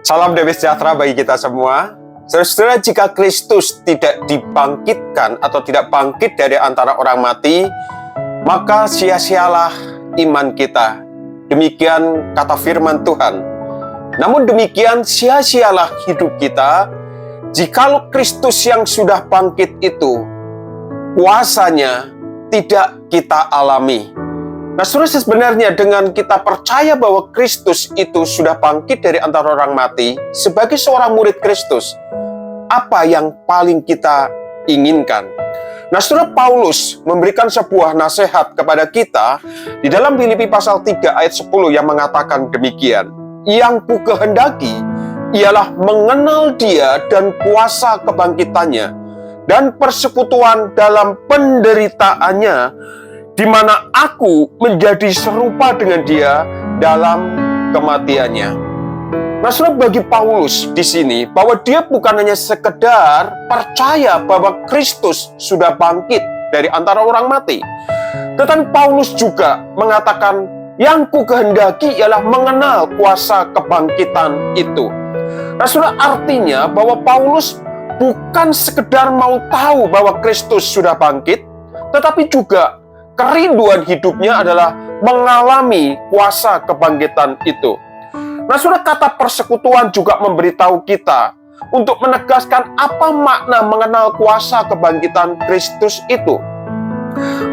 Salam damai sejahtera bagi kita semua. Saudara-saudara, jika Kristus tidak dibangkitkan atau tidak bangkit dari antara orang mati, maka sia-sialah iman kita. Demikian kata firman Tuhan. Namun demikian sia-sialah hidup kita jikalau Kristus yang sudah bangkit itu kuasanya tidak kita alami. Nah, saudara, sebenarnya dengan kita percaya bahwa Kristus itu sudah bangkit dari antara orang mati, sebagai seorang murid Kristus, apa yang paling kita inginkan? Nah, saudara, Paulus memberikan sebuah nasihat kepada kita di dalam Filipi pasal 3 ayat 10 yang mengatakan demikian. Yang ku kehendaki ialah mengenal Dia dan kuasa kebangkitannya dan persekutuan dalam penderitaannya, di mana aku menjadi serupa dengan Dia dalam kematiannya. Nah, saudara, bagi Paulus di sini, bahwa dia bukan hanya sekedar percaya bahwa Kristus sudah bangkit dari antara orang mati, tetapi Paulus juga mengatakan, yang ku kehendaki ialah mengenal kuasa kebangkitan itu. Nah, saudara, artinya bahwa Paulus bukan sekedar mau tahu bahwa Kristus sudah bangkit, tetapi juga kerinduan hidupnya adalah mengalami kuasa kebangkitan itu. Nah, saudara, kata persekutuan juga memberitahu kita untuk menegaskan apa makna mengenal kuasa kebangkitan Kristus itu.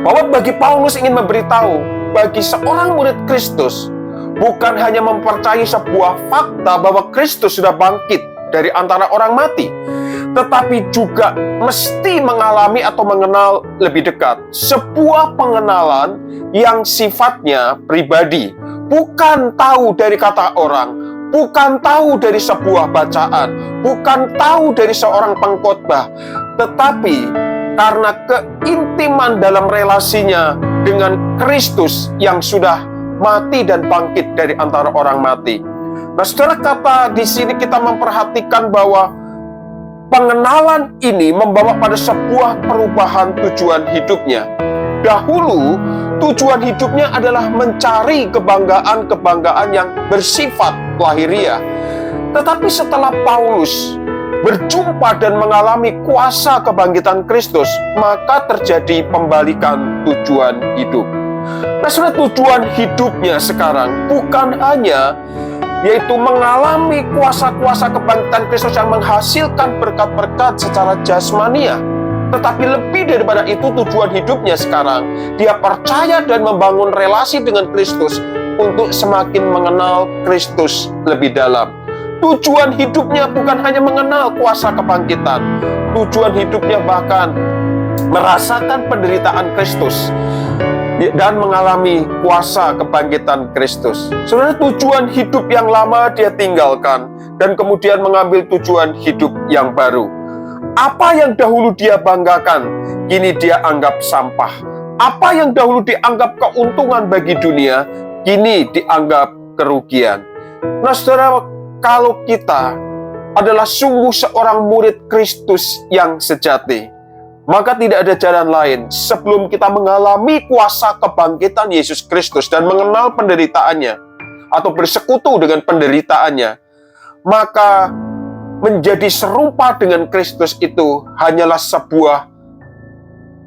Bahwa bagi Paulus ingin memberitahu, bagi seorang murid Kristus, bukan hanya mempercayai sebuah fakta bahwa Kristus sudah bangkit dari antara orang mati, tetapi juga mesti mengalami atau mengenal lebih dekat sebuah pengenalan yang sifatnya pribadi, bukan tahu dari kata orang, bukan tahu dari sebuah bacaan, bukan tahu dari seorang pengkhotbah, tetapi karena keintiman dalam relasinya dengan Kristus yang sudah mati dan bangkit dari antara orang mati. Nah, saudara, kata di sini kita memperhatikan bahwa pengenalan ini membawa pada sebuah perubahan tujuan hidupnya. Dahulu, tujuan hidupnya adalah mencari kebanggaan-kebanggaan yang bersifat lahiriah. Tetapi setelah Paulus berjumpa dan mengalami kuasa kebangkitan Kristus, maka terjadi pembalikan tujuan hidup. Nah, saudara, tujuan hidupnya sekarang bukan hanya yaitu mengalami kuasa-kuasa kebangkitan Kristus yang menghasilkan berkat-berkat secara jasmania. Tetapi lebih daripada itu, tujuan hidupnya sekarang, dia percaya dan membangun relasi dengan Kristus untuk semakin mengenal Kristus lebih dalam. Tujuan hidupnya bukan hanya mengenal kuasa kebangkitan, tujuan hidupnya bahkan merasakan penderitaan Kristus dan mengalami kuasa kebangkitan Kristus. Sebenarnya tujuan hidup yang lama dia tinggalkan dan kemudian mengambil tujuan hidup yang baru. Apa yang dahulu dia banggakan, kini dia anggap sampah. Apa yang dahulu dianggap keuntungan bagi dunia, kini dianggap kerugian. Nah, saudara, kalau kita adalah sungguh seorang murid Kristus yang sejati, maka tidak ada jalan lain sebelum kita mengalami kuasa kebangkitan Yesus Kristus dan mengenal penderitaannya atau bersekutu dengan penderitaannya, maka menjadi serupa dengan Kristus itu hanyalah sebuah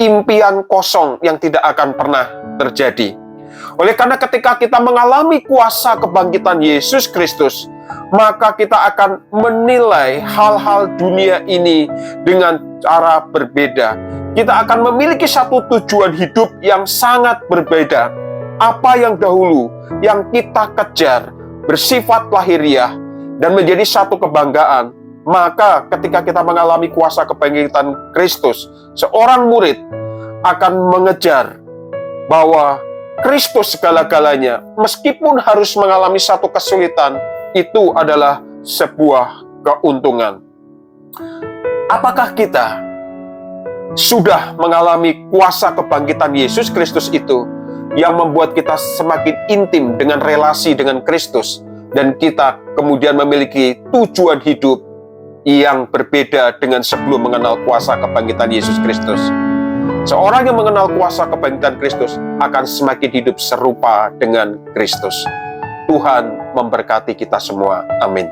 impian kosong yang tidak akan pernah terjadi. Oleh karena ketika kita mengalami kuasa kebangkitan Yesus Kristus, maka kita akan menilai hal-hal dunia ini dengan cara berbeda. Kita akan memiliki satu tujuan hidup yang sangat berbeda. Apa yang dahulu yang kita kejar bersifat lahiriah dan menjadi satu kebanggaan, maka ketika kita mengalami kuasa kebangkitan Kristus, seorang murid akan mengejar bahwa Kristus segala-galanya, meskipun harus mengalami satu kesulitan, itu adalah sebuah keuntungan. Apakah kita sudah mengalami kuasa kebangkitan Yesus Kristus itu yang membuat kita semakin intim dengan relasi dengan Kristus, dan kita kemudian memiliki tujuan hidup yang berbeda dengan sebelum mengenal kuasa kebangkitan Yesus Kristus? Seorang yang mengenal kuasa kebangkitan Kristus akan semakin hidup serupa dengan Kristus. Tuhan memberkati kita semua. Amin.